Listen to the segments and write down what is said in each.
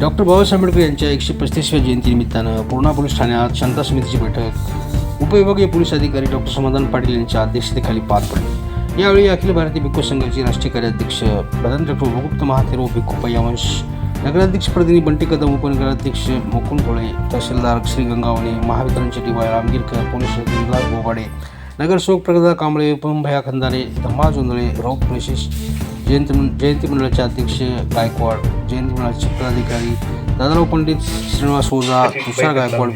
Doctor Babasaheb Ambedkar यांच्या 135व्या जयंतीनिमित्तानं Purna police ठाण्यात शांता समितीची बैठक उपविभागीय पोलीस अधिकारी डॉक्टर समाधान पाटील यांच्या अध्यक्षतेखाली पार पडली। यावेळी अखिल भारतीय भिक्खू संघाचे राष्ट्रीय कार्याध्यक्ष प्रधान डॉक्टर भगुप्त महाथेरो भिक्खू पय्यावंश, नगराध्यक्ष प्रतिनिधी बंटी कदम, उपनगराध्यक्ष मुकुंद कोळे, तहसीलदार श्री गंगावणे, महावितरणचे डी.वाय. रामगिरकर, पोलीस अधिकारी गोबाडे, नगरसेवक प्रगदा कांबळे, भया खंदारे, धम्मा जोंधळे, रौफ प्रेशिश, जयंती मंडळाचे अध्यक्ष गायकवाड, जयंती मंडळाचे पदाधिकारी दादाराव पंडित, श्रीनिवास ओझा, तुषार गायकवाड,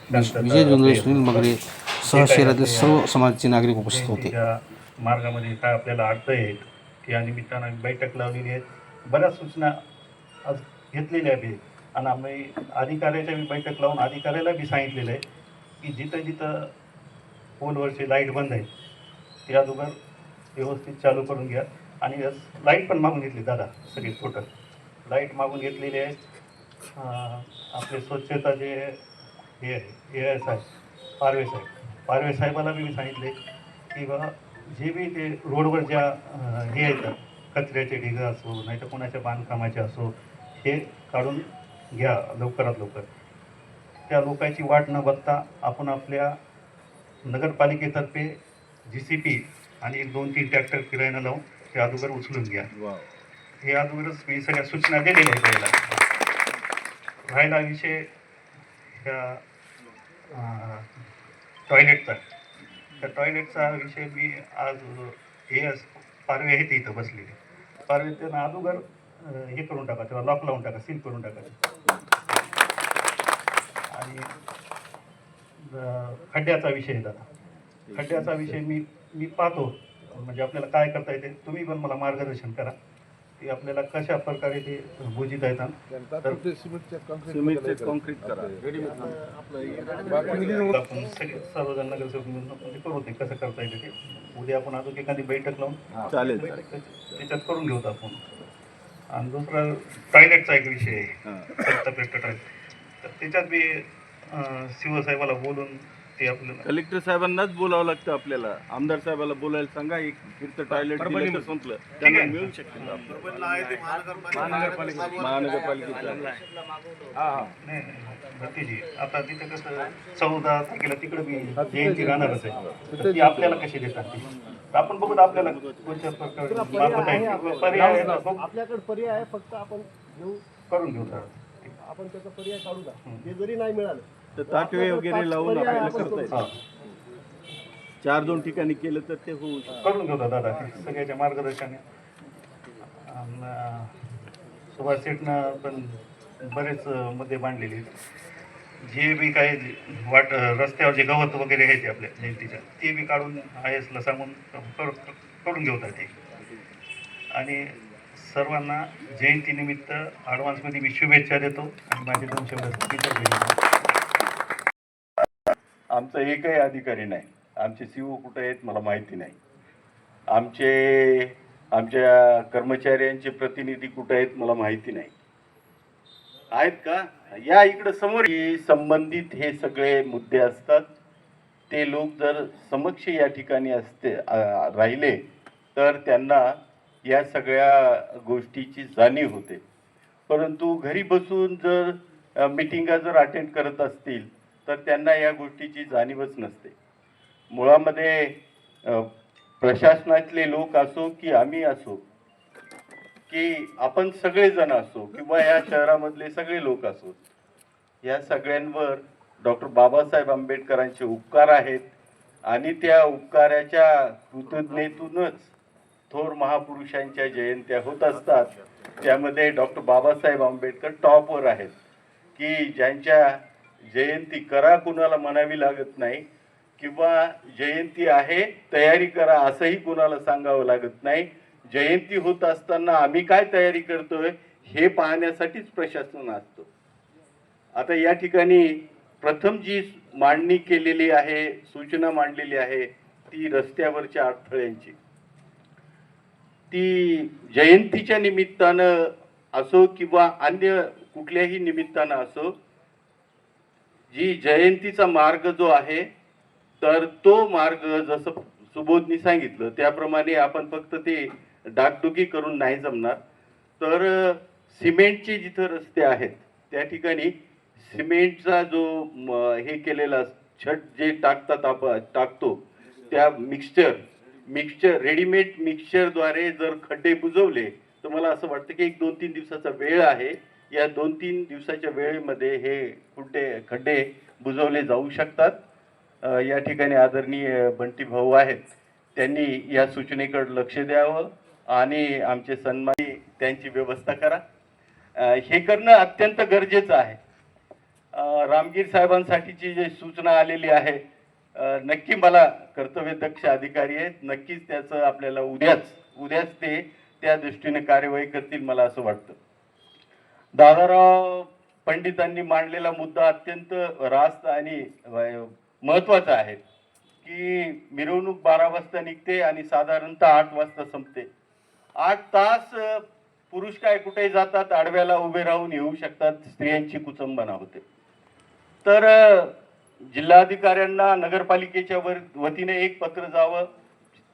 विजय जोंधळे, सुनील मगरे सह शहरातील सर्व समाजाचे नागरिक उपस्थित होते। मार्गामध्ये काय आपल्याला अडथळे आहेत त्या निमित्तानं बैठक लावलेली आहे। बऱ्याच सूचना आज घेतलेल्या आहेत आणि आम्ही अधिकाऱ्याच्या बैठक लावून अधिकाऱ्याला बी सांगितलेलं आहे की जिथं जिथं पोलवरची लाईट बंद आहे त्या अगोदर व्यवस्थित चालू करून घ्या। आणि लाईट पण मागून घेतली दादा, सगळी टोटल लाईट मागून घेतलेली आहे। आपले स्वच्छता जे हे आहे साहेब पारवे साहेबाला बी मी सांगितले की बाबा जे बी ते रोडवर ज्या हे आहेत कचऱ्याचे ढिगं असो नाही तर कोणाच्या बांधकामाचे असो हे काढून घ्या लवकरात लवकर। त्या लोकांची वाट न बघता आपण आपल्या नगरपालिकेतर्फे JCP आणि 2-3 ट्रॅक्टर किरायानं लावून ते अगोदर उचलून घ्या। हे अगोदरच मी सगळ्या सूचना दिलेल्या आहेत त्याला। राहिला विषय त्या टॉयलेटचा, त्या टॉयलेटचा विषय मी आज हे पारवे आहेत इथं बसलेले पारवे त्यांना अगोदर हे करून टाका, तेव्हा लॉक लावून टाका, सील करून टाका। आणि खड्ड्याचा विषय दादा, खड्ड्याचा विषय मी पाहतो म्हणजे आपल्याला काय करता येते, तुम्ही पण मला मार्गदर्शन करा की आपल्याला कशा प्रकारे ते बुजिता येतात। कॉन्क्रीट करा आपण सर्वजण नगरसेवक मिळून करू ते कसं करता येते ते। उद्या आपण अजून एखादी बैठक लावून चालेल त्याच्यात करून घेऊ आपण। आणि दुसरा टॉयलेटचा एक विषय आहे तर त्याच्यात बी शिवसाहेबाला बोलून ते आपल्याला कलेक्टर साहेबांनाच बोलावं लागतं आपल्याला। आमदार साहेबाला बोलायला सांगा, एक फिरतं टॉयलेट संपलं त्यांना मिळू शकतं महानगरपालिकेचं। भतीजी आता तिथे कसं 14 तारखेला तिकडे बी जयंती राहणारच आहे, तर ती आपल्याला कशी देतात ती आपण बघू। आपल्याला कोणत्या प्रकारे पर्याय आपल्याकडे पर्याय आहे, फक्त आपण करून घेऊ तर आपण त्याचा पर्याय काढू द्या। ते जरी नाही मिळालं तर ताटवे वगैरे लावून आपल्याला करता येतं। 4-2 ठिकाणी केलं तर ते होऊ करून घेऊ दादा सगळ्याच्या मार्गदर्शनाने। सुभाष शेठनं पण बरेच मुद्दे मांडलेले, जे बी काही रस्त्यावर जे गवत वगैरे आहे ते आपल्या जयंतीच्या ते बी काढून IS ला सांगून करून घेऊतात ते। आणि सर्वांना जयंतीनिमित्त ॲडव्हान्समध्ये मी शुभेच्छा देतो आणि माझे 2 शब्द। आमचा एकही अधिकारी नाही, आमचे CO कुठे आहेत मला माहिती नाही, आमच्या कर्मचाऱ्यांचे प्रतिनिधी कुठे आहेत मला माहिती नाही। आहेत का या इकडं समोर संबंधित हे सगळे मुद्दे असतात, ते लोक जर समक्ष या ठिकाणी राहिले तर त्यांना या सगळ्या गोष्टीची जाणीव होते। परंतु घरी बसून जर मिटिंगा जर अटेंड करत असतील तर त्यांना या गोष्टीची जाणीवच नसते। मुळामध्ये प्रशासनातले लोक असो की आम्ही असो की आपण सगळेजण असो किंवा या शहरामधले सगळे लोक असो, या सगळ्यांवर डॉक्टर बाबासाहेब आंबेडकरांचे उपकार आहेत आणि त्या उपकाराच्या कृतज्ञतेतूनच थोर महापुरुषांच्या जयंत्या होत असतात। त्यामध्ये डॉक्टर बाबासाहेब आंबेडकर टॉपवर आहेत की ज्यांच्या जयंती करा कुणाला म्हणावी लागत नाही किंवा जयंती आहे तयारी करा असंही कुणाला सांगावं लागत नाही। जयंती होत असताना आम्ही काय तयारी करतोय हे पाहण्यासाठीच प्रशासन असतं। आता या ठिकाणी प्रथम जी मांडणी केलेली आहे, सूचना मांडलेली आहे ती रस्त्यावरच्या अडथळ्यांची, ती जयंतीच्या निमित्तानं असो किंवा अन्य कुठल्याही निमित्तानं असो, जी जयंतीचा मार्ग जो आहे तर तो मार्ग जसं सुबोधनी सांगितलं त्याप्रमाणे आपण फक्त ते डागडुगी करून नाही जमणार। तर सिमेंटचे जिथं रस्ते आहेत त्या ठिकाणी सिमेंटचा जो हे केलेला छत जे टाकतात आपण टाकतो त्या मिक्सचर रेडीमेड मिक्सचरद्वारे जर खड्डे बुजवले तर मला असं वाटतं की 1-2-3 दिवसाचा वेळ आहे. या 2-3 दिवसाच्या वेळेमध्ये हे खड्डे बुजवले जाऊ शकतात. या ठिकाणी आदरणीय बंटी भाऊ आहेत, त्यांनी या सूचनेकडे लक्ष द्यावं आणि आमचे सन्मानी त्यांची व्यवस्था करा. हे करणं अत्यंत गरजेचं आहे. रामगीर साहेबांसाठीची जी सूचना आलेली आहे, नक्की मला कर्तव्यदक्ष अधिकारी आहेत, नक्कीच त्याचं आपल्याला उद्याच ते त्या दृष्टीने कार्यवाही करतील मला असं वाटतं. दादाराव पंडितांनी मांडलेला मुद्दा अत्यंत रास्त आणि महत्त्वाचा आहे की मिरवणूक 12 वाजता निघते आणि साधारणतः 8 वाजता संपते. 8 तास पुरुष काय कुठे जातात, आडव्याला उभे राहून येऊ शकतात, स्त्रियांची कुचंबना होते. तर जिल्हाधिकाऱ्यांना नगरपालिकेच्या वतीने एक पत्र जावं,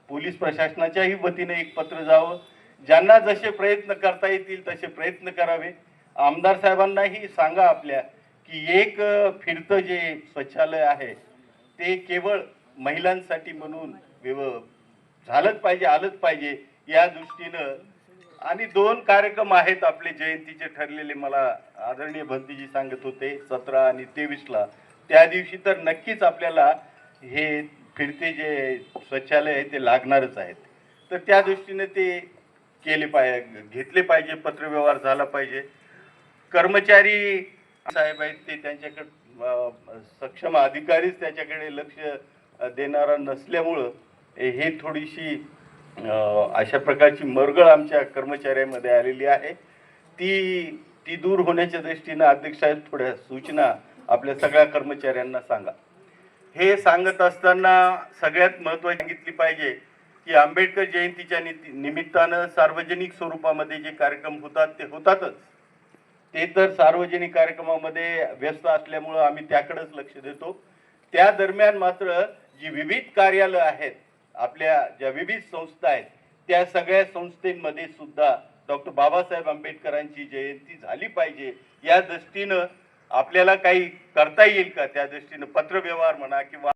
पोलीस प्रशासनाच्याही वतीने एक पत्र जावं, ज्यांना जसे प्रयत्न करता येतील तसे प्रयत्न करावे. आमदार साहेबांनाही सांगा आपल्या की एक फिरतं जे स्वच्छालय आहे ते केवळ महिलांसाठी म्हणून आलंच पाहिजे या दृष्टीनं. आणि 2 कार्यक्रम आहेत आपले जयंतीचे ठरलेले, मला आदरणीय भंतीजी सांगत होते 17 आणि 23ला. त्या दिवशी तर नक्कीच आपल्याला हे फिरते जे स्वच्छालय आहे ते लागणारच आहेत. तर त्या दृष्टीने ते घेतले पाहिजे, पत्रव्यवहार झाला पाहिजे. कर्मचारी साहेब आहेत ते त्यांच्याकडे सक्षम अधिकारीच त्याच्याकडे लक्ष देणारा नसल्यामुळं हे थोडीशी अशा प्रकारची मरगळ आमच्या कर्मचाऱ्यांमध्ये आलेली आहे. ती दूर होण्याच्या दृष्टीनं अध्यक्ष साहेब थोड्या सूचना आपल्या सगळ्या कर्मचाऱ्यांना सांगा. हे सांगत असताना सगळ्यात महत्त्वाची सांगितली पाहिजे की आंबेडकर जयंतीच्या निमित्तानं सार्वजनिक स्वरूपामध्ये जे कार्यक्रम होतात ते होतातच. ते तर सार्वजनिक कार्यक्रमामध्ये व्यस्त असल्यामुळं आम्ही त्याकडेच लक्ष देतो. त्या दरम्यान मात्र जी विविध कार्यालय आहेत, आपल्या ज्या विविध संस्था आहेत, त्या सगळ्या संस्थेमध्ये सुद्धा डॉक्टर बाबासाहेब आंबेडकरांची जयंती झाली पाहिजे या दृष्टीनं आपल्याला काही करता येईल का, त्या दृष्टीनं पत्रव्यवहार म्हणा किंवा